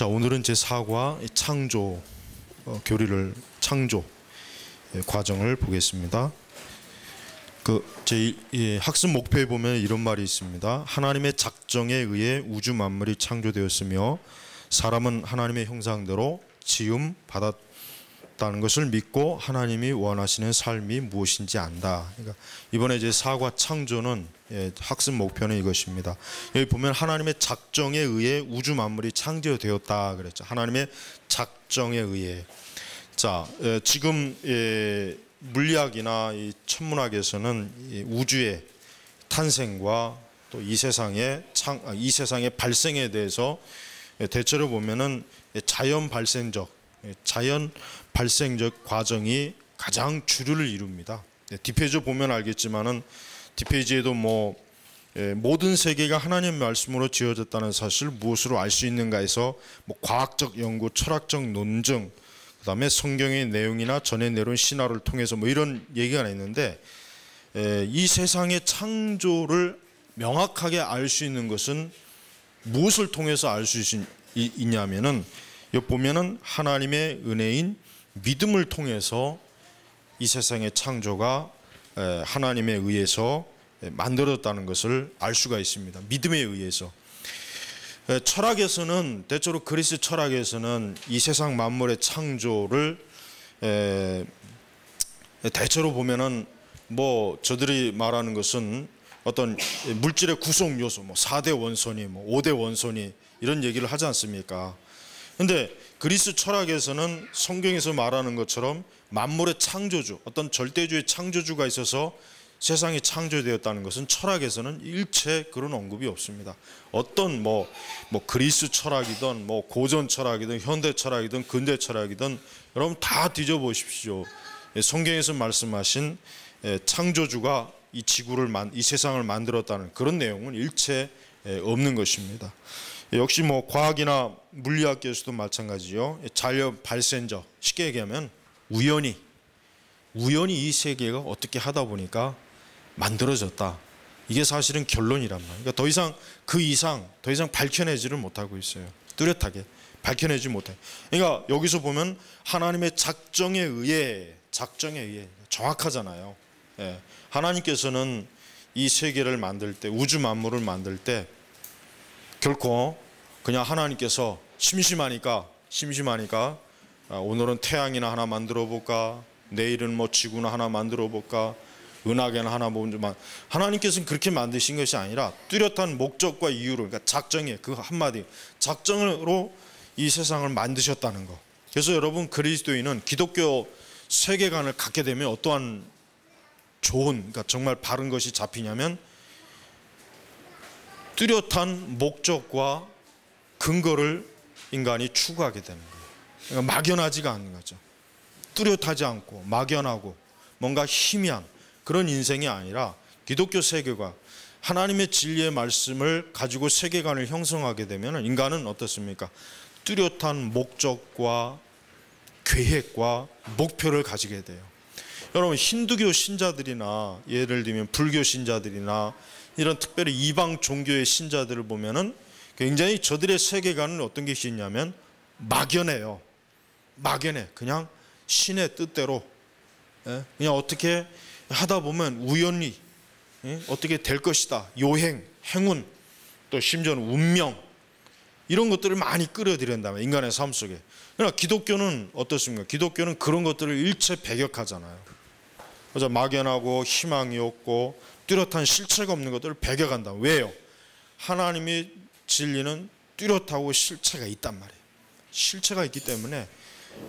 자, 오늘은 제4과 창조 교리를 창조 과정을 보겠습니다. 제 학습 목표에 보면 이런 말이 있습니다. 하나님의 작정에 의해 우주 만물이 창조되었으며 사람은 하나님의 형상대로 지음 받았다는 것을 믿고 하나님이 원하시는 삶이 무엇인지 안다. 그러니까 이번에 제4과 창조는 학습 목표는 이것입니다. 여기 보면 하나님의 작정에 의해 우주 만물이 창조되었다 그랬죠. 하나님의 작정에 의해. 자, 지금 물리학이나 이 천문학에서는 우주의 탄생과 또 이 세상의 발생에 대해서 대체로 보면은 자연 발생적 과정이 가장 주류를 이룹니다. 뒷페이지 보면 알겠지만은 뒷페이지에도 모든 세계가 하나님의 말씀으로 지어졌다는 사실 무엇으로 알 수 있는가에서 과학적 연구, 철학적 논증, 그다음에 성경의 내용이나 전에 내려온 신화를 통해서 이런 얘기가 있는데, 이 세상의 창조를 명확하게 알 수 있는 것은 무엇을 통해서 알 수 있냐면은 여기 보면은 하나님의 은혜인 믿음을 통해서 이 세상의 창조가 하나님에 의해서 만들어졌다는 것을 알 수가 있습니다. 믿음에 의해서. 철학에서는 대체로 그리스 철학에서는 이 세상 만물의 창조를 대체로 보면은 저들이 말하는 것은 어떤 물질의 구성 요소, 4대 원소니, 5대 원소니 이런 얘기를 하지 않습니까? 근데 그리스 철학에서는 성경에서 말하는 것처럼 만물의 창조주, 어떤 절대주의 창조주가 있어서 세상이 창조되었다는 것은 철학에서는 일체 그런 언급이 없습니다. 어떤 그리스 철학이든 고전 철학이든 현대 철학이든 근대 철학이든 여러분 다 뒤져보십시오. 성경에서 말씀하신 창조주가 이 세상을 만들었다는 그런 내용은 일체 없는 것입니다. 역시 과학이나 물리학계에서도 마찬가지요. 자연 발생적, 쉽게 얘기하면 우연히 이 세계가 어떻게 하다 보니까 만들어졌다. 이게 사실은 결론이란 말이에요. 그러니까 그 이상 더 이상 밝혀내지를 못하고 있어요. 뚜렷하게 밝혀내지 못해요. 그러니까 여기서 보면 하나님의 작정에 의해 정확하잖아요. 하나님께서는 이 세계를 만들 때, 우주 만물을 만들 때 결코 그냥 하나님께서 심심하니까 오늘은 태양이나 하나 만들어 볼까, 내일은 지구나 하나 만들어 볼까, 은하계나 하나 하나님께서는 그렇게 만드신 것이 아니라 뚜렷한 목적과 이유를, 그러니까 작정에, 그 한마디 작정으로 이 세상을 만드셨다는 거. 그래서 여러분, 그리스도인은 기독교 세계관을 갖게 되면 어떠한 그러니까 정말 바른 것이 잡히냐면 뚜렷한 목적과 근거를 인간이 추구하게 되는 거예요. 그러니까 막연하지가 않는 거죠. 뚜렷하지 않고 막연하고 뭔가 희미한 그런 인생이 아니라 기독교 세계관, 하나님의 진리의 말씀을 가지고 세계관을 형성하게 되면 인간은 어떻습니까? 뚜렷한 목적과 계획과 목표를 가지게 돼요. 여러분, 힌두교 신자들이나 예를 들면 불교 신자들이나 이런 특별히 이방 종교의 신자들을 보면은 굉장히 저들의 세계관은 어떤 것이 있냐면 막연해요. 막연해. 그냥 신의 뜻대로 그냥 어떻게 하다 보면 우연히 어떻게 될 것이다. 요행, 행운, 또 심지어는 운명, 이런 것들을 많이 끌어들인다면 인간의 삶 속에. 그러나 기독교는 어떻습니까? 기독교는 그런 것들을 일체 배격하잖아요. 그래서 막연하고 희망이 없고 뚜렷한 실체가 없는 것들을 배격한다. 왜요? 하나님의 진리는 뚜렷하고 실체가 있단 말이에요. 실체가 있기 때문에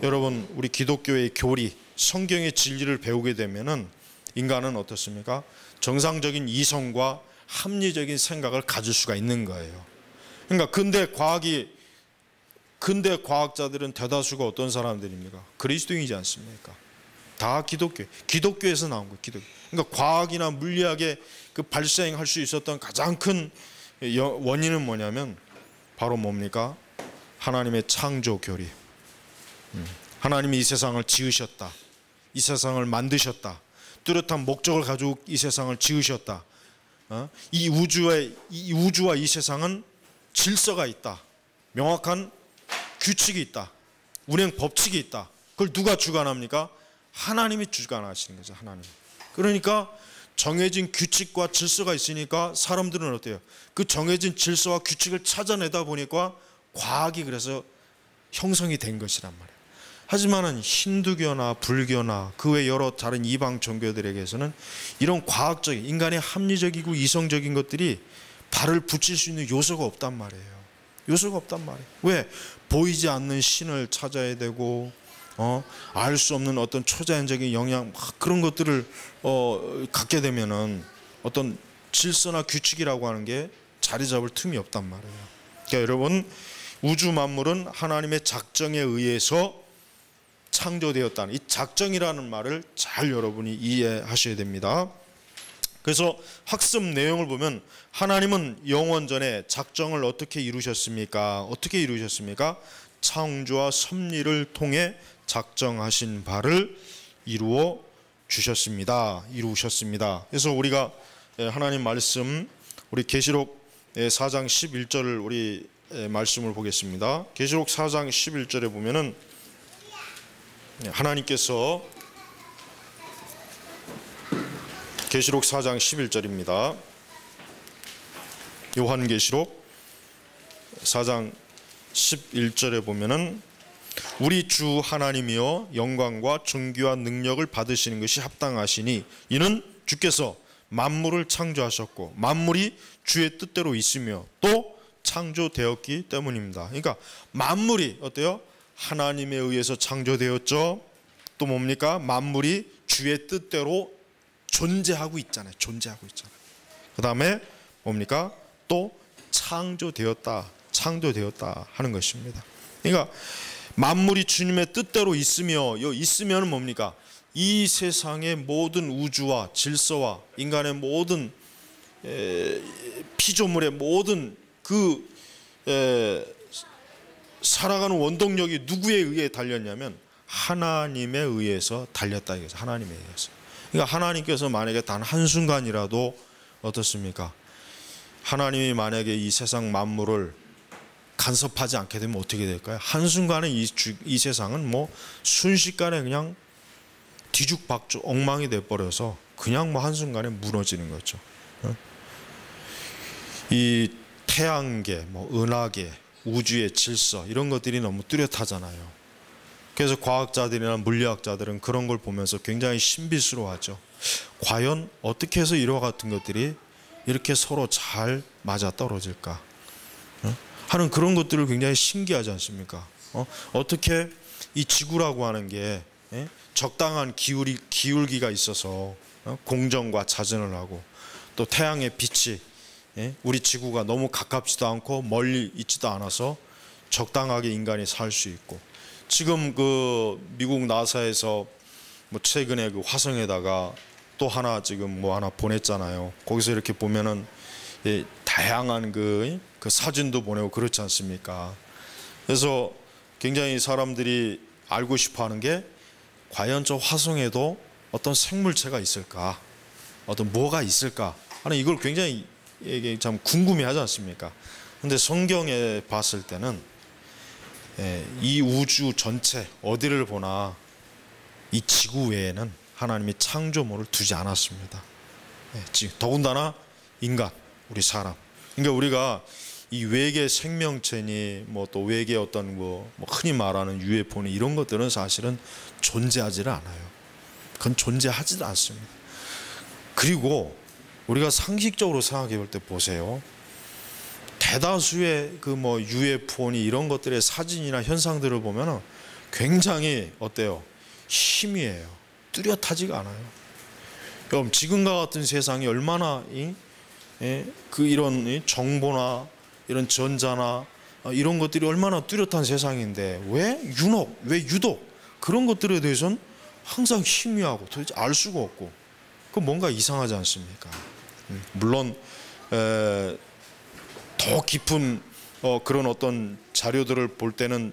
여러분, 우리 기독교의 교리, 성경의 진리를 배우게 되면은 인간은 어떻습니까? 정상적인 이성과 합리적인 생각을 가질 수가 있는 거예요. 그러니까 근대 과학자들은 대다수가 어떤 사람들입니까? 그리스도인이지 않습니까? 다 기독교에서 나온 거예요. 기독교. 그러니까 과학이나 물리학의 그 발생할 수 있었던 가장 큰 원인은 뭐냐면 바로 뭡니까? 하나님의 창조 교리. 하나님이 이 세상을 지으셨다. 이 세상을 만드셨다. 뚜렷한 목적을 가지고 이 세상을 지으셨다. 이 우주와 이 세상은 질서가 있다. 명확한 규칙이 있다. 운행 법칙이 있다. 그걸 누가 주관합니까? 하나님이 주관하시는 거죠. 하나님. 그러니까 정해진 규칙과 질서가 있으니까 사람들은 어때요? 그 정해진 질서와 규칙을 찾아내다 보니까 과학이 그래서 형성이 된 것이란 말이에요. 하지만은 힌두교나 불교나 그 외 여러 다른 이방 종교들에게서는 이런 과학적인 인간의 합리적이고 이성적인 것들이 발을 붙일 수 있는 요소가 없단 말이에요. 요소가 없단 말이에요. 왜? 보이지 않는 신을 찾아야 되고 알 수 없는 어떤 초자연적인 영향 그런 것들을 갖게 되면은 어떤 질서나 규칙이라고 하는 게 자리 잡을 틈이 없단 말이에요. 그러니까 여러분, 우주 만물은 하나님의 작정에 의해서 창조되었다는 이 작정이라는 말을 잘 여러분이 이해하셔야 됩니다. 그래서 학습 내용을 보면 하나님은 영원 전에 작정을 어떻게 이루셨습니까? 어떻게 이루셨습니까? 창조와 섭리를 통해 작정하신 바를 이루어 주셨습니다. 이루셨습니다. 그래서 우리가 하나님 말씀, 우리 계시록 4장 11절을 우리 말씀을 보겠습니다. 계시록 4장 11절에 보면은 하나님께서 계시록 4장 11절입니다. 요한계시록 4장 11절에 보면은 우리 주 하나님이여 영광과 존귀와 능력을 받으시는 것이 합당하시니 이는 주께서 만물을 창조하셨고 만물이 주의 뜻대로 있으며 또 창조되었기 때문입니다. 그러니까 만물이 어때요? 하나님에 의해서 창조되었죠. 또 뭡니까? 만물이 주의 뜻대로 존재하고 있잖아요. 존재하고 있잖아요. 그 다음에 뭡니까? 또 창조되었다 하는 것입니다. 그러니까 만물이 주님의 뜻대로 있으면 뭡니까? 이 세상의 모든 우주와 질서와 인간의 모든 피조물의 모든 그 살아가는 원동력이 누구에 의해 달렸냐면 하나님에 의해서 달렸다 이거죠. 하나님에 의해서. 그러니까 하나님께서 만약에 단 한순간이라도 어떻습니까? 하나님이 만약에 이 세상 만물을 간섭하지 않게 되면 어떻게 될까요? 한순간에 이 세상은 뭐 순식간에 그냥 뒤죽박죽 엉망이 돼버려서 그냥 뭐 한순간에 무너지는 거죠. 이 태양계, 뭐 은하계, 우주의 질서 이런 것들이 너무 뚜렷하잖아요. 그래서 과학자들이나 물리학자들은 그런 걸 보면서 굉장히 신비스러워하죠. 과연 어떻게 해서 이와 같은 것들이 이렇게 서로 잘 맞아떨어질까 하는 그런 것들을 굉장히 신기하지 않습니까? 어떻게 이 지구라고 하는 게 적당한 기울기가 있어서 공정과 자전을 하고 또 태양의 빛이 우리 지구가 너무 가깝지도 않고 멀리 있지도 않아서 적당하게 인간이 살 수 있고 지금 그 미국 나사에서 뭐 최근에 그 화성에다가 또 하나 지금 뭐 하나 보냈잖아요. 거기서 이렇게 보면은 다양한 그 사진도 보내고 그렇지 않습니까? 그래서 굉장히 사람들이 알고 싶어하는 게 과연 저 화성에도 어떤 생물체가 있을까, 어떤 뭐가 있을까 하는 이걸 굉장히 이게 참 궁금해하지 않습니까? 근데 성경에 봤을 때는 이 우주 전체 어디를 보나 이 지구 외에는 하나님이 창조물을 두지 않았습니다. 더군다나 인간, 우리 사람. 그러니까 우리가 이 외계 생명체니 뭐 또 외계 어떤 뭐 흔히 말하는 UFO니 이런 것들은 사실은 존재하지를 않아요. 그건 존재하지도 않습니다. 그리고 우리가 상식적으로 생각해 볼 때 보세요. 대다수의 그 뭐 UFO니 이런 것들의 사진이나 현상들을 보면은 굉장히 어때요? 희미해요. 뚜렷하지가 않아요. 그럼 지금과 같은 세상이 얼마나 이런 정보나 이런 전자나 이런 것들이 얼마나 뚜렷한 세상인데 왜 유독 그런 것들에 대해서는 항상 희미하고 도대체 알 수가 없고 그 뭔가 이상하지 않습니까? 물론 더 깊은 그런 어떤 자료들을 볼 때는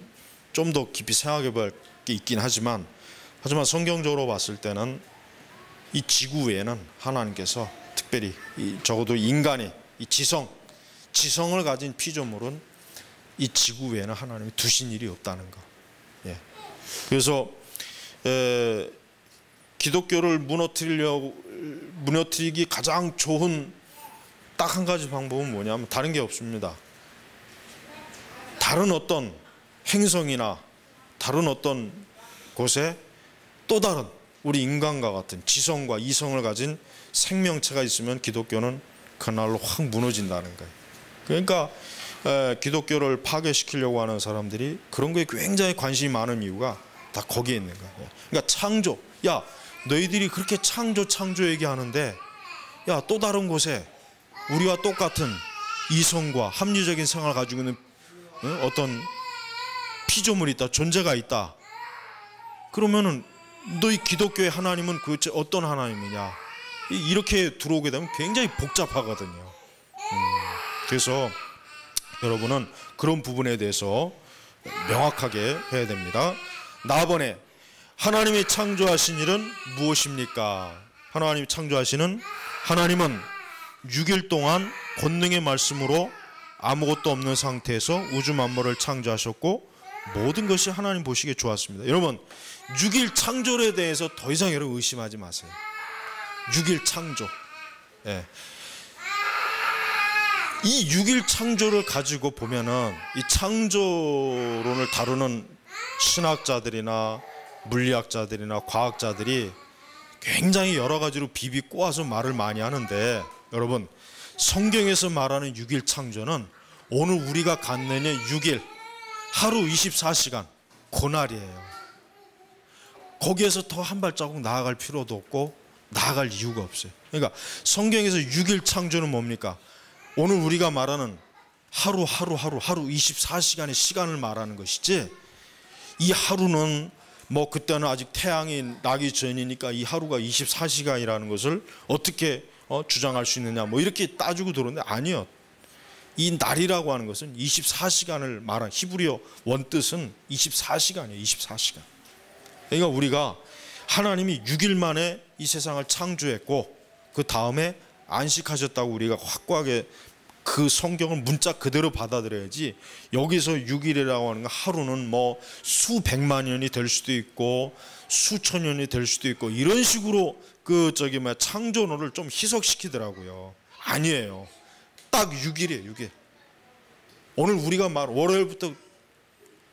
좀 더 깊이 생각해 볼 게 있긴 하지만 성경적으로 봤을 때는 이 지구 외에는 하나님께서 특별히 적어도 인간의 이 지성을 가진 피조물은 이 지구 외에는 하나님이 두신 일이 없다는 거. 예. 그래서 기독교를 무너뜨리기 가장 좋은 딱 한 가지 방법은 뭐냐면 다른 게 없습니다. 다른 어떤 행성이나 다른 어떤 곳에 또 다른 우리 인간과 같은 지성과 이성을 가진 생명체가 있으면 기독교는 그날로 확 무너진다는 거예요. 그러니까 기독교를 파괴시키려고 하는 사람들이 그런 거에 굉장히 관심이 많은 이유가 다 거기에 있는 거예요. 그러니까 창조, 야 너희들이 그렇게 창조 얘기하는데 야 또 다른 곳에 우리와 똑같은 이성과 합리적인 생활을 가지고 있는 어떤 피조물이 있다, 존재가 있다. 그러면은 너희 기독교의 하나님은 도대체 어떤 하나님이냐, 이렇게 들어오게 되면 굉장히 복잡하거든요. 그래서 여러분은 그런 부분에 대해서 명확하게 해야 됩니다. 나번에 하나님이 창조하신 일은 무엇입니까? 하나님이 창조하시는, 하나님은 6일 동안 권능의 말씀으로 아무것도 없는 상태에서 우주 만물을 창조하셨고 모든 것이 하나님 보시기에 좋았습니다. 여러분 6일 창조에 대해서 더 이상 여러분 의심하지 마세요. 6일 창조. 예. 이 6일 창조를 가지고 보면은 이 창조론을 다루는 신학자들이나 물리학자들이나 과학자들이 굉장히 여러 가지로 비비 꼬아서 말을 많이 하는데, 여러분 성경에서 말하는 6일 창조는 오늘 우리가 갖는 6일, 하루 24시간 그날이에요. 거기에서 더 한 발자국 나아갈 필요도 없고 나아갈 이유가 없어요. 그러니까 성경에서 6일 창조는 뭡니까? 오늘 우리가 말하는 하루 24시간의 시간을 말하는 것이지, 이 하루는 뭐 그때는 아직 태양이 나기 전이니까 이 하루가 24시간이라는 것을 어떻게 주장할 수 있느냐 뭐 이렇게 따지고 들었는데 아니요. 이 날이라고 하는 것은 24시간을 말한 히브리어 원뜻은 24시간이에요. 24시간. 그러니까 우리가 하나님이 6일 만에 이 세상을 창조했고 그 다음에 안식하셨다고 우리가 확고하게 그 성경을 문자 그대로 받아들여야지, 여기서 6일이라고 하는 건 하루는 뭐 수백만 년이 될 수도 있고 수천 년이 될 수도 있고 이런 식으로 창조론을 좀 희석시키더라고요. 아니에요. 딱 6일이에요. 6일. 오늘 우리가 월요일부터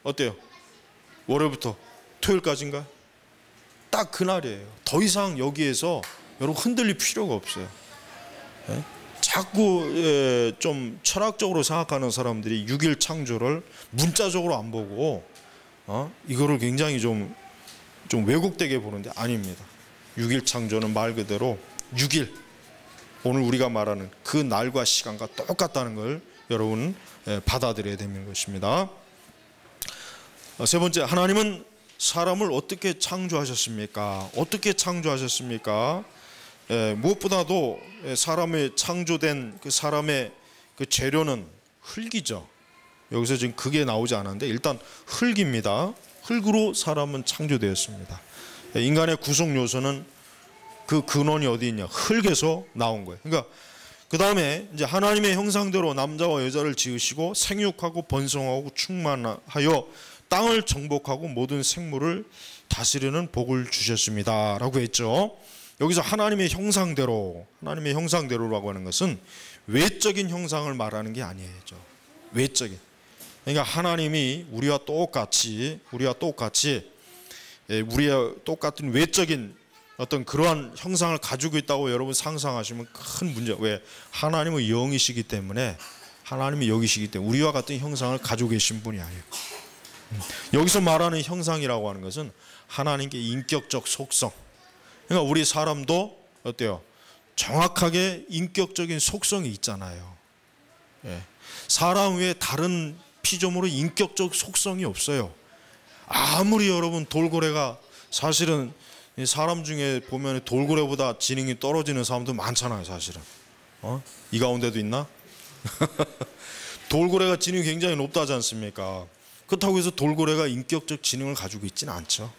어때요? 월요일부터 토요일까지인가? 딱 그날이에요. 더 이상 여기에서 여러분 흔들릴 필요가 없어요. 네? 자꾸 좀 철학적으로 생각하는 사람들이 6일 창조를 문자적으로 안 보고 이거를 굉장히 좀 왜곡되게 보는데 아닙니다. 6일 창조는 말 그대로 6일, 오늘 우리가 말하는 그 날과 시간과 똑같다는 걸 여러분 받아들여야 되는 것입니다. 세 번째, 하나님은 사람을 어떻게 창조하셨습니까? 어떻게 창조하셨습니까? 무엇보다도 사람의 창조된 그 사람의 그 재료는 흙이죠. 여기서 지금 그게 나오지 않았는데 일단 흙입니다. 흙으로 사람은 창조되었습니다. 인간의 구성 요소는 그 근원이 어디 있냐? 흙에서 나온 거예요. 그러니까 그 다음에 이제 하나님의 형상대로 남자와 여자를 지으시고 생육하고 번성하고 충만하여 땅을 정복하고 모든 생물을 다스리는 복을 주셨습니다라고 했죠. 여기서 하나님의 형상대로라고 하는 것은 외적인 형상을 말하는 게 아니에요. 외적인. 그러니까 하나님이 우리와 똑같은 외적인 어떤 그러한 형상을 가지고 있다고 여러분 상상하시면 큰 문제. 왜? 하나님은 영이시기 때문에, 하나님이 영이시기 때문에 우리와 같은 형상을 가지고 계신 분이 아니에요. 여기서 말하는 형상이라고 하는 것은 하나님께 인격적 속성. 그러니까 우리 사람도 어때요? 정확하게 인격적인 속성이 있잖아요. 예. 사람 외에 다른 피조물의 인격적 속성이 없어요. 아무리 여러분 돌고래가, 사실은 사람 중에 보면 돌고래보다 지능이 떨어지는 사람도 많잖아요. 사실은 이 가운데도 있나? 돌고래가 지능이 굉장히 높다지 않습니까? 그렇다고 해서 돌고래가 인격적 지능을 가지고 있지는 않죠.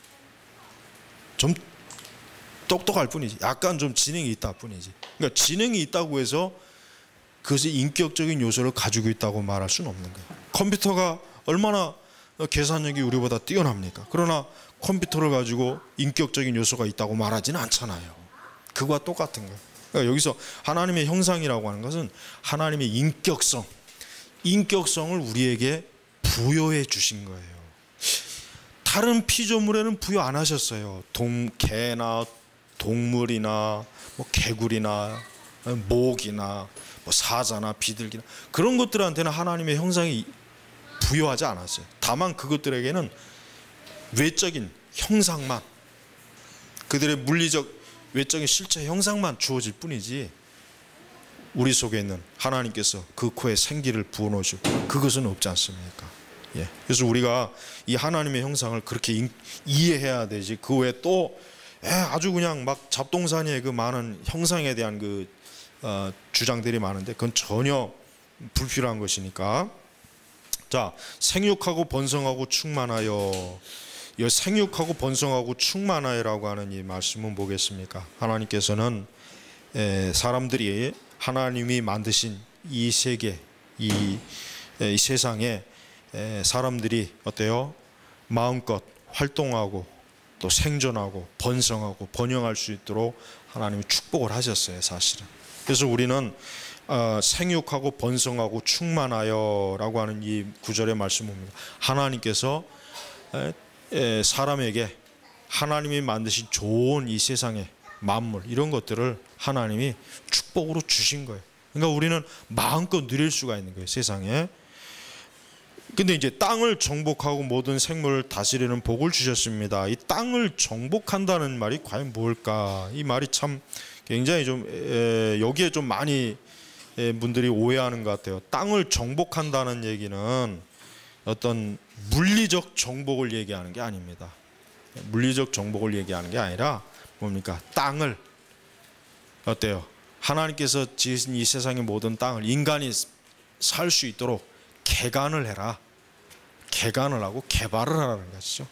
좀 똑똑할 뿐이지, 약간 좀 지능이 있다 뿐이지. 그러니까 지능이 있다고 해서 그것이 인격적인 요소를 가지고 있다고 말할 수는 없는 거예요. 컴퓨터가 얼마나 계산력이 우리보다 뛰어납니까? 그러나 컴퓨터를 가지고 인격적인 요소가 있다고 말하지는 않잖아요. 그거와 똑같은 거예요. 그러니까 여기서 하나님의 형상이라고 하는 것은 하나님의 인격성을 우리에게 부여해 주신 거예요. 다른 피조물에는 부여 안 하셨어요. 개나 동물이나 뭐 개구리나 모기나 뭐 사자나 비둘기나 그런 것들한테는 하나님의 형상이 부여하지 않았어요. 다만 그것들에게는 외적인 형상만, 그들의 물리적 외적인 실체 형상만 주어질 뿐이지 우리 속에 있는 하나님께서 그 코에 생기를 부어놓으시고 그것은 없지 않습니까? 예. 그래서 우리가 이 하나님의 형상을 그렇게 이해해야 되지. 그 외에 또 아주 그냥 막 잡동사니의 그 많은 형상에 대한 그 주장들이 많은데 그건 전혀 불필요한 것이니까. 자, 생육하고 번성하고 충만하여. 이 생육하고 번성하고 충만하여라고 하는 이 말씀은 뭐겠습니까? 하나님께서는 사람들이 하나님이 만드신 이 세계, 이 세상에 사람들이 어때요? 마음껏 활동하고 또 생존하고 번성하고 번영할 수 있도록 하나님이 축복을 하셨어요, 사실은. 그래서 우리는 생육하고 번성하고 충만하여라고 하는 이 구절의 말씀을 봅니다. 하나님께서 사람에게 하나님이 만드신 좋은 이 세상의 만물 이런 것들을 하나님이 축복으로 주신 거예요. 그러니까 우리는 마음껏 누릴 수가 있는 거예요, 세상에. 근데 이제 땅을 정복하고 모든 생물을 다스리는 복을 주셨습니다. 이 땅을 정복한다는 말이 과연 뭘까? 이 말이 참 굉장히 좀 여기에 좀 많이 분들이 오해하는 것 같아요. 땅을 정복한다는 얘기는 어떤 물리적 정복을 얘기하는 게 아닙니다. 물리적 정복을 얘기하는 게 아니라 뭡니까? 땅을 어때요? 하나님께서 지으신 이 세상의 모든 땅을 인간이 살 수 있도록 개간을 해라. 개간을 하고 개발을 하라는 것이죠.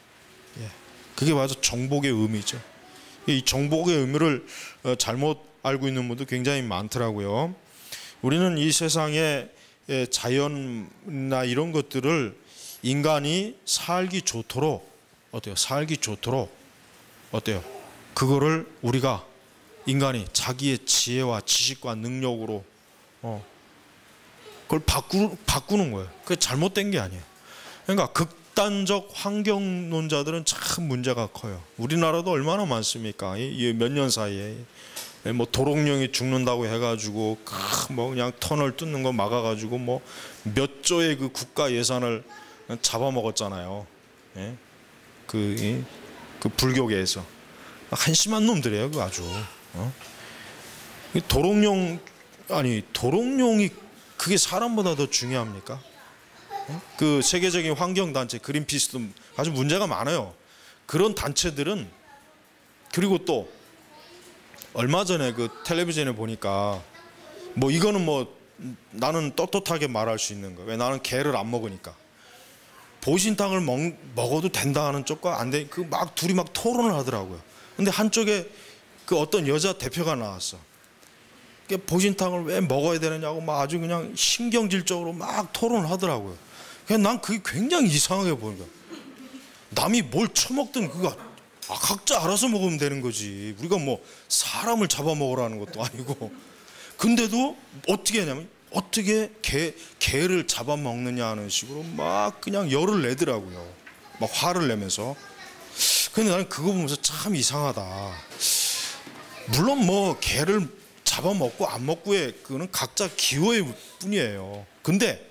예. 그게 바로 정복의 의미죠. 이 정복의 의미를 잘못 알고 있는 분도 굉장히 많더라고요. 우리는 이 세상의 자연이나 이런 것들을 인간이 살기 좋도록 어때요? 살기 좋도록 어때요? 그거를 우리가 인간이 자기의 지혜와 지식과 능력으로 그걸 바꾸는 거예요. 그게 잘못된 게 아니에요. 그러니까 극단적 환경론자들은 참 문제가 커요. 우리나라도 얼마나 많습니까? 이 몇 년 사이에 뭐 도롱뇽이 죽는다고 해가지고 뭐 그냥 터널 뚫는 거 막아가지고 뭐 몇 조의 그 국가 예산을 잡아먹었잖아요. 예? 그 불교계에서 한심한 놈들이에요. 그 아주. 도롱뇽이 그게 사람보다 더 중요합니까? 그 세계적인 환경단체 그린피스도 아주 문제가 많아요. 그런 단체들은. 그리고 또 얼마 전에 그 텔레비전에 보니까 뭐 이거는 뭐 나는 떳떳하게 말할 수 있는 거예요. 왜? 나는 개를 안 먹으니까. 보신탕을 먹어도 된다 하는 쪽과 안 돼. 그 막 둘이 막 토론을 하더라고요. 근데 한쪽에 그 어떤 여자 대표가 나왔어. 보신탕을 왜 먹어야 되느냐고 막 아주 그냥 신경질적으로 막 토론을 하더라고요. 그냥 난 그게 굉장히 이상하게 보는 거야. 남이 뭘 처먹든 그거 각자 알아서 먹으면 되는 거지. 우리가 뭐 사람을 잡아먹으라는 것도 아니고. 근데도 어떻게 하냐면 어떻게 개를 잡아먹느냐 하는 식으로 막 그냥 열을 내더라고요. 막 화를 내면서. 근데 나는 그거 보면서 참 이상하다. 물론 뭐 개를 잡아먹고 안 먹고의 그거는 각자 기호의 뿐이에요. 근데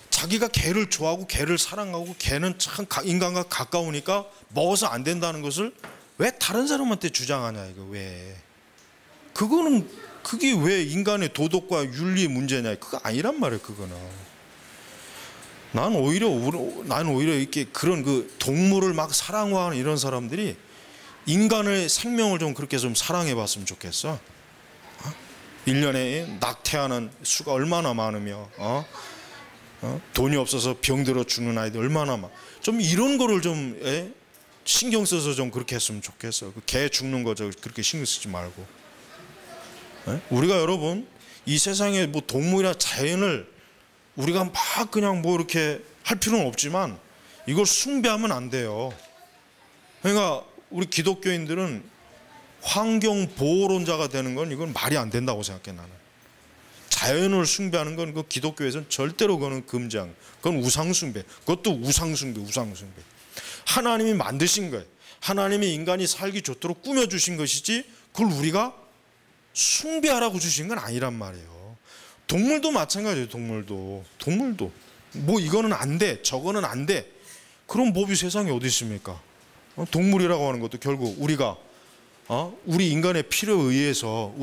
자기가 개를 좋아하고 개를 사랑하고 개는 참 인간과 가까우니까 먹어서 안 된다는 것을 왜 다른 사람한테 주장하냐 이거 왜? 그게 왜 인간의 도덕과 윤리의 문제냐? 그거 아니란 말이에요. 그거는. 난 오히려 이렇게 그런 그 동물을 막 사랑하는 이런 사람들이 인간의 생명을 좀 그렇게 좀 사랑해봤으면 좋겠어. 1년에 낙태하는 수가 얼마나 많으며 돈이 없어서 병들어 죽는 아이들 얼마나 많아. 좀 이런 거를 좀 신경 써서 좀 그렇게 했으면 좋겠어. 그 개 죽는 거 그렇게 신경 쓰지 말고. 우리가 여러분 이 세상에 뭐 동물이나 자연을 우리가 막 그냥 뭐 이렇게 할 필요는 없지만 이걸 숭배하면 안 돼요. 그러니까 우리 기독교인들은 환경 보호론자가 되는 건 이건 말이 안 된다고 생각해. 나는 자연을 숭배하는 건 그 기독교에서는 절대로 그거는 금지한, 그건 우상숭배. 그것도 우상숭배. 하나님이 만드신 거예요. 하나님이 인간이 살기 좋도록 꾸며주신 것이지 그걸 우리가 숭배하라고 주신 건 아니란 말이에요. 동물도 마찬가지예요. 동물도 뭐 이거는 안 돼, 저거는 안 돼, 그런 법이 세상에 어디 있습니까? 동물이라고 하는 것도 결국 우리가 우리 인간의 필요에 의해서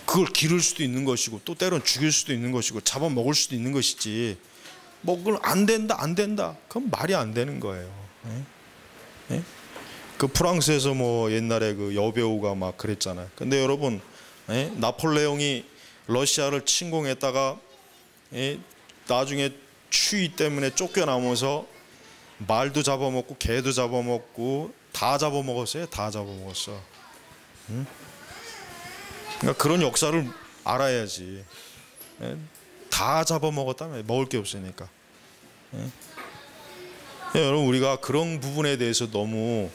그걸 기를 수도 있는 것이고 또 때로는 죽일 수도 있는 것이고 잡아먹을 수도 있는 것이지, 뭐 그걸 안 된다 그건 말이 안 되는 거예요. 그 프랑스에서 뭐 옛날에 그 여배우가 막 그랬잖아요. 근데 여러분, 나폴레옹이 러시아를 침공했다가 나중에 추위 때문에 쫓겨나면서 말도 잡아먹고 개도 잡아먹고 다 잡아먹었어요. 다 잡아먹었어. 그러니까 그런 역사를 알아야지. 다 잡아먹었다면 먹을 게 없으니까. 여러분, 우리가 그런 부분에 대해서 너무,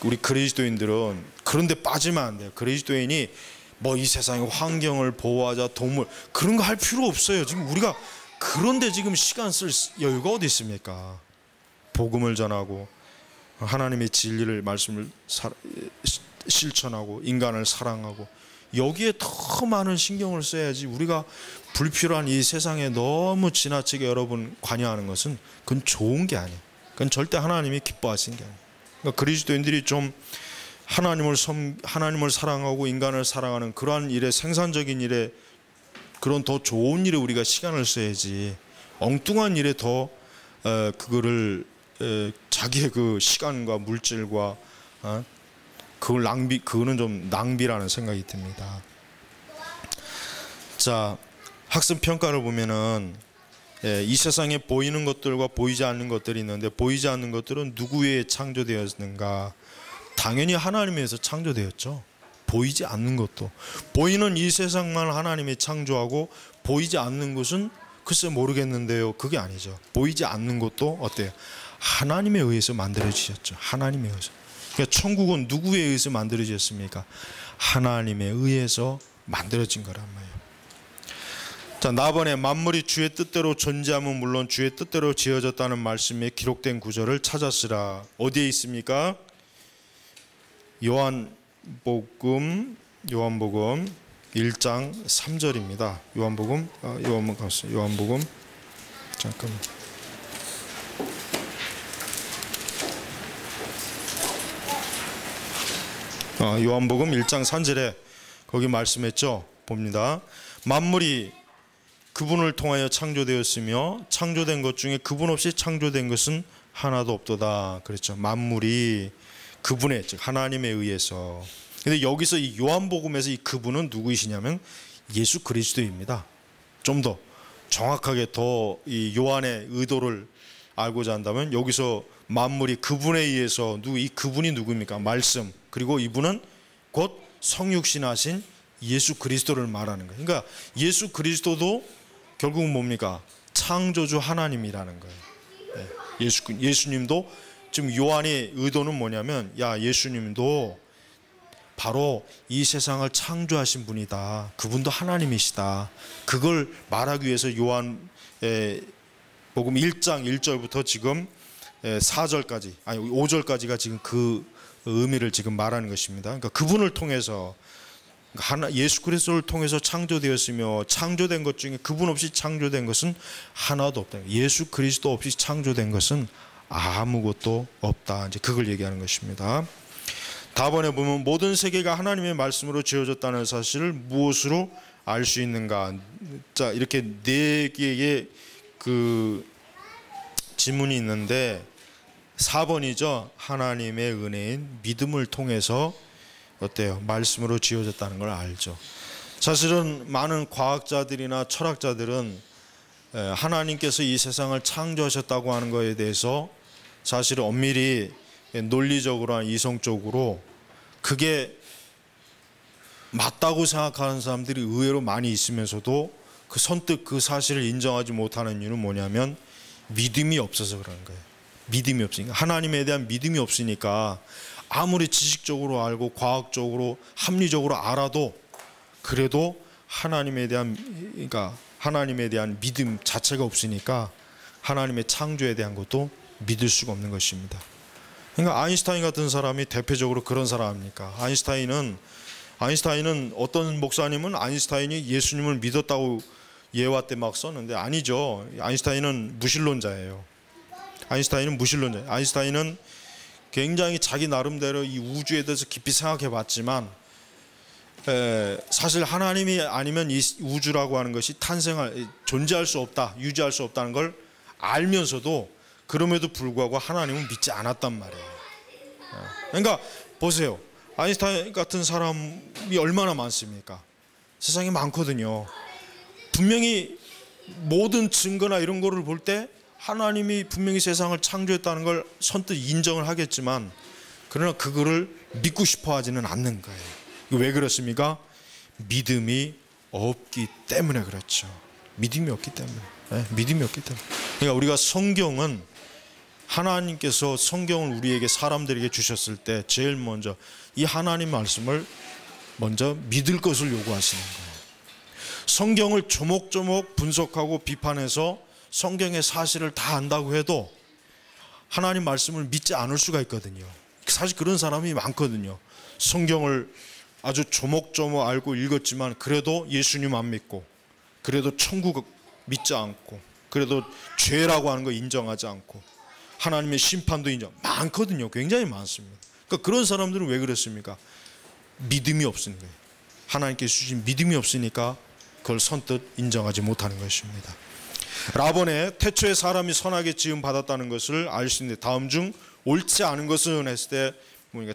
우리 그리스도인들은 그런 데 빠지면 안 돼요. 그리스도인이 뭐 이 세상의 환경을 보호하자, 동물, 그런 거 할 필요 없어요. 지금 우리가 그런데 지금 시간 쓸 여유가 어디 있습니까? 복음을 전하고 하나님의 진리를, 말씀을 실천하고 인간을 사랑하고, 여기에 더 많은 신경을 써야지. 우리가 불필요한 이 세상에 너무 지나치게 여러분 관여하는 것은 그건 좋은 게 아니에요. 그건 절대 하나님이 기뻐하시는 게 아니에요. 그러니까 그리스도인들이 좀 하나님을 사랑하고 인간을 사랑하는 그러한 일에, 생산적인 일에, 그런 더 좋은 일에 우리가 시간을 써야지, 엉뚱한 일에 더 그거를 자기의 그 시간과 물질과 그거는 좀 낭비라는 생각이 듭니다. 자, 학습 평가를 보면은 이 세상에 보이는 것들과 보이지 않는 것들이 있는데, 보이지 않는 것들은 누구에 의해 창조되었는가? 당연히 하나님에 의해서 창조되었죠. 보이지 않는 것도, 보이는 이 세상만 하나님이 창조하고 보이지 않는 것은 글쎄 모르겠는데요, 그게 아니죠. 보이지 않는 것도 어때요? 하나님에 의해서 만들어지셨죠. 하나님에 의해서. 그러니까 천국은 누구에 의해서 만들어졌습니까? 하나님에 의해서 만들어진 거란 말이에요. 자, 나번에 만물이 주의 뜻대로 존재하면 물론 주의 뜻대로 지어졌다는 말씀에 기록된 구절을 찾았으라. 어디에 있습니까? 요한복음 1장 3절입니다. 요한복음 잠깐만. 요한복음 1장 3절에 거기 말씀했죠. 봅니다. 만물이 그분을 통하여 창조되었으며 창조된 것 중에 그분 없이 창조된 것은 하나도 없도다. 그랬죠. 만물이 그분의, 즉 하나님에 의해서. 근데 여기서 이 요한복음에서 이 그분은 누구이시냐면 예수 그리스도입니다. 좀 더 정확하게 더 이 요한의 의도를 알고자 한다면, 여기서 만물이 그분에 의해서, 이 그분이 누구입니까? 말씀. 그리고 이분은 곧 성육신하신 예수 그리스도를 말하는 거예요. 그러니까 예수 그리스도도 결국은 뭡니까? 창조주 하나님이라는 거예요. 예수님도, 지금 요한의 의도는 뭐냐면, 예수님도 바로 이 세상을 창조하신 분이다. 그분도 하나님이시다. 그걸 말하기 위해서 요한 복음 1장 1절부터 지금 4절까지, 아니 5절까지가 지금 그 의미를 지금 말하는 것입니다. 그러니까 그분을 통해서, 예수 그리스도를 통해서 창조되었으며 창조된 것 중에 그분 없이 창조된 것은 하나도 없다. 예수 그리스도 없이 창조된 것은 아무것도 없다. 이제 그걸 얘기하는 것입니다. 다번에 보면 모든 세계가 하나님의 말씀으로 지어졌다는 사실을 무엇으로 알 수 있는가? 자, 이렇게 네 개의 그 지문이 있는데 4번이죠. 하나님의 은혜인 믿음을 통해서 어때요? 말씀으로 지어졌다는 걸 알죠. 사실은 많은 과학자들이나 철학자들은 하나님께서 이 세상을 창조하셨다고 하는 것에 대해서 사실은 엄밀히 논리적으로나 이성적으로 그게 맞다고 생각하는 사람들이 의외로 많이 있으면서도 그 선뜻 그 사실을 인정하지 못하는 이유는 뭐냐면 믿음이 없어서 그런 거예요. 믿음이 없으니까, 하나님에 대한 믿음이 없으니까 아무리 지식적으로 알고 과학적으로 합리적으로 알아도 그래도 하나님에 대한, 그러니까 하나님에 대한 믿음 자체가 없으니까 하나님의 창조에 대한 것도 믿을 수가 없는 것입니다. 그러니까 아인슈타인 같은 사람이 대표적으로 그런 사람입니까? 아인슈타인은 어떤 목사님은 아인슈타인이 예수님을 믿었다고 예화 때 막 썼는데 아니죠. 아인슈타인은 무신론자예요. 아인슈타인은 굉장히 자기 나름대로 이 우주에 대해서 깊이 생각해 봤지만 사실 하나님이 아니면 이 우주라고 하는 것이 존재할 수 없다, 유지할 수 없다는 걸 알면서도 그럼에도 불구하고 하나님은 믿지 않았단 말이에요. 그러니까 보세요. 아인슈타인 같은 사람이 얼마나 많습니까? 세상에 많거든요. 분명히 모든 증거나 이런 거를 볼 때 하나님이 분명히 세상을 창조했다는 걸 선뜻 인정을 하겠지만 그러나 그거를 믿고 싶어 하지는 않는 거예요. 왜 그렇습니까? 믿음이 없기 때문에 그렇죠. 믿음이 없기 때문에. 그러니까 우리가 하나님께서 성경을 우리에게, 사람들에게 주셨을 때 제일 먼저 이 하나님 말씀을 먼저 믿을 것을 요구하시는 거예요. 성경을 조목조목 분석하고 비판해서 성경의 사실을 다 안다고 해도 하나님 말씀을 믿지 않을 수가 있거든요. 사실 그런 사람이 많거든요. 성경을 아주 조목조목 알고 읽었지만 그래도 예수님 안 믿고, 그래도 천국 믿지 않고, 그래도 죄라고 하는 거 인정하지 않고, 하나님의 심판도 많거든요. 굉장히 많습니다. 그러니까 그런 사람들은 왜 그렇습니까? 믿음이 없는 거예요. 하나님께서 주신 믿음이 없으니까 그걸 선뜻 인정하지 못하는 것입니다. 라본의 태초에 사람이 선하게 지음 받았다는 것을 알 수 있는데 다음 중 옳지 않은 것은 했을 때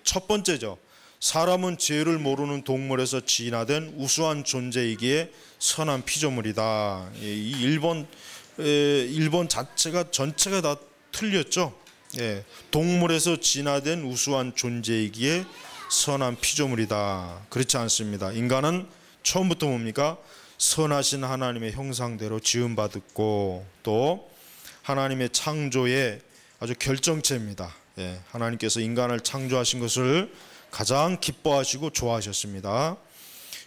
첫 번째죠. 사람은 죄를 모르는 동물에서 진화된 우수한 존재이기에 선한 피조물이다. 이 1번 자체가 전체가 다 틀렸죠. 동물에서 진화된 우수한 존재이기에 선한 피조물이다. 그렇지 않습니다. 인간은 처음부터 뭡니까? 선하신 하나님의 형상대로 지음받았고 또 하나님의 창조의 아주 결정체입니다. 하나님께서 인간을 창조하신 것을 가장 기뻐하시고 좋아하셨습니다.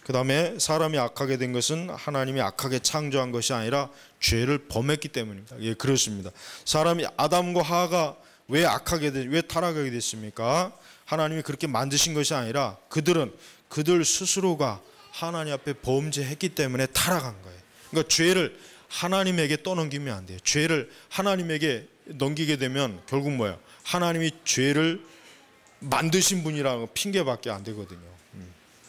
그 다음에 사람이 악하게 된 것은 하나님이 악하게 창조한 것이 아니라 죄를 범했기 때문입니다. 그렇습니다. 사람이 아담과 하와가 왜 타락하게 됐습니까? 하나님이 그렇게 만드신 것이 아니라 그들 스스로가 하나님 앞에 범죄했기 때문에 타락한 거예요. 그러니까 죄를 하나님에게 떠넘기면 안 돼요. 죄를 하나님에게 넘기게 되면 결국 뭐예요? 하나님이 죄를 만드신 분이라는 핑계밖에 안 되거든요.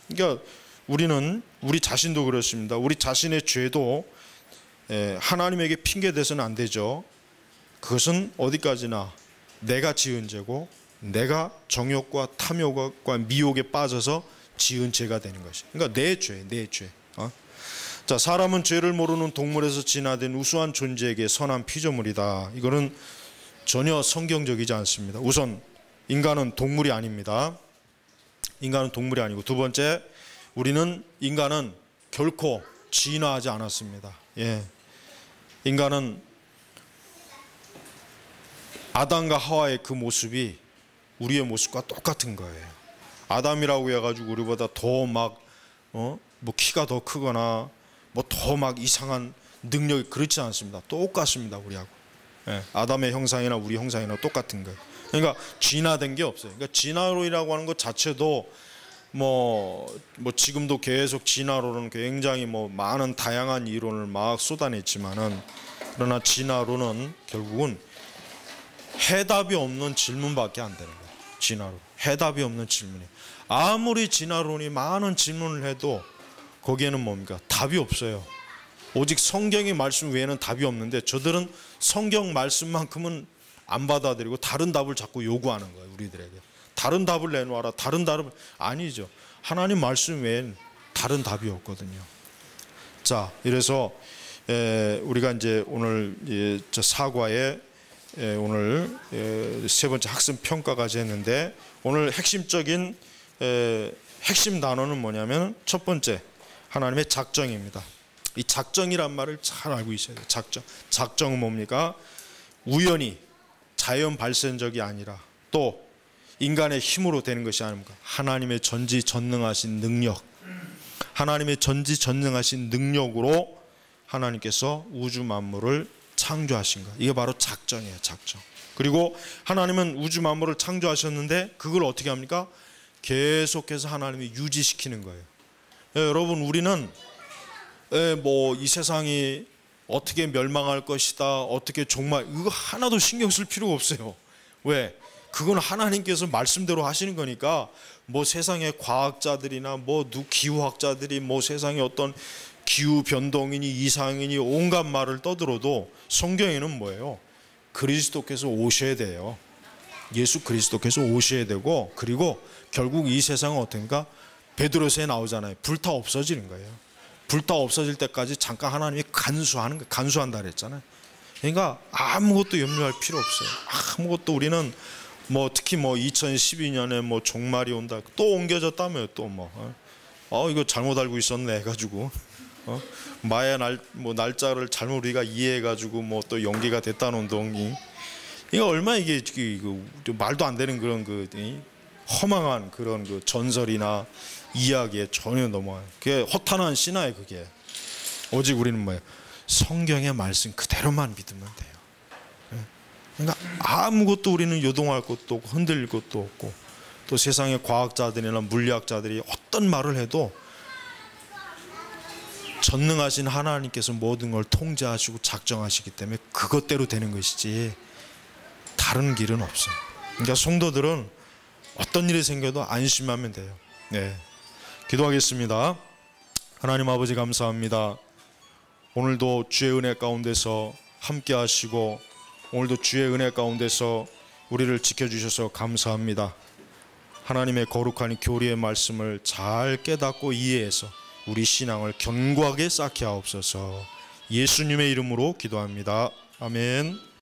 그러니까 우리 자신도 그렇습니다. 우리 자신의 죄도 하나님에게 핑계대서는 안 되죠. 그것은 어디까지나 내가 지은 죄고 내가 정욕과 탐욕과 미혹에 빠져서 지은 죄가 되는 것이. 그러니까 내 죄. 자, 사람은 죄를 모르는 동물에서 진화된 우수한 존재에게 선한 피조물이다. 이거는 전혀 성경적이지 않습니다. 우선 인간은 동물이 아닙니다. 인간은 동물이 아니고 두 번째, 인간은 결코 진화하지 않았습니다. 인간은 아담과 하와의 그 모습이 우리의 모습과 똑같은 거예요. 아담이라고 해가지고 우리보다 더 키가 더 크거나 더 이상한 능력이 그렇지 않습니다. 똑같습니다. 우리하고. 아담의 형상이나 우리 형상이나 똑같은 거예요. 그러니까 진화된 게 없어요. 그러니까 진화론이라고 하는 것 자체도 지금도 계속 진화론은 굉장히 많은 다양한 이론을 막 쏟아냈지만은, 그러나 진화론은 결국은 해답이 없는 질문밖에 안 되는 거예요. 진화론. 해답이 없는 질문이에요. 아무리 진화론이 많은 질문을 해도 거기에는 뭡니까? 답이 없어요. 오직 성경의 말씀 외에는 답이 없는데 저들은 성경 말씀만큼은 안 받아들이고 다른 답을 자꾸 요구하는 거예요. 우리들에게 다른 답을 내놓아라. 다른 답을. 아니죠. 하나님 말씀 외엔 다른 답이 없거든요. 자, 이래서 우리가 이제 오늘 저 사과에 오늘 세 번째 학습 평가까지 했는데, 오늘 핵심적인 핵심 단어는 뭐냐면 첫 번째 하나님의 작정입니다. 이 작정이란 말을 잘 알고 있어야 돼요. 작정. 작정은 뭡니까? 우연히 자연 발생적이 아니라 또 인간의 힘으로 되는 것이 아닙니까? 하나님의 전지전능하신 능력, 하나님의 전지전능하신 능력으로 하나님께서 우주 만물을 창조하신 것. 이게 바로 작정이에요. 작정. 그리고 하나님은 우주 만물을 창조하셨는데 그걸 어떻게 합니까? 계속해서 하나님이 유지시키는 거예요. 여러분, 우리는 뭐 이 세상이 어떻게 멸망할 것이다, 어떻게 종말, 이거 하나도 신경 쓸 필요가 없어요. 왜? 그건 하나님께서 말씀대로 하시는 거니까. 뭐 세상의 과학자들이나 뭐 기후학자들이 뭐 세상에 어떤 기후 변동이니 이상이니 온갖 말을 떠들어도 성경에는 뭐예요? 그리스도께서 오셔야 돼요. 예수 그리스도께서 오셔야 되고, 그리고 결국 이 세상은 어떤가? 베드로서에 나오잖아요. 불타 없어지는 거예요. 불타 없어질 때까지 잠깐 하나님이 간수하는 거, 간수한다 그랬잖아요. 그러니까 아무것도 염려할 필요 없어요. 아무것도. 우리는 뭐 특히 뭐 2012년에 뭐 종말이 온다, 또 옮겨졌다며요. 또 뭐 이거 잘못 알고 있었네 해가지고 마야 날짜를 잘못 우리가 이해해가지고 뭐 또 연기가 됐다는 운동이, 이거 얼마 이게 말도 안 되는 그런 허망한 그런 전설이나 이야기에 전혀 넘어가요. 그게 허탄한 신화예요. 그게 오직 우리는 뭐예요? 성경의 말씀 그대로만 믿으면 돼요. 그러니까 아무것도 우리는 요동할 것도 없고 흔들릴 것도 없고, 또 세상의 과학자들이나 물리학자들이 어떤 말을 해도 전능하신 하나님께서 모든 걸 통제하시고 작정하시기 때문에 그것대로 되는 것이지 다른 길은 없어요. 그러니까 성도들은 어떤 일이 생겨도 안심하면 돼요. 네, 기도하겠습니다. 하나님 아버지, 감사합니다. 오늘도 주의 은혜 가운데서 함께 하시고, 오늘도 주의 은혜 가운데서 우리를 지켜주셔서 감사합니다. 하나님의 거룩한 교리의 말씀을 잘 깨닫고 이해해서 우리 신앙을 견고하게 쌓게 하옵소서. 예수님의 이름으로 기도합니다. 아멘.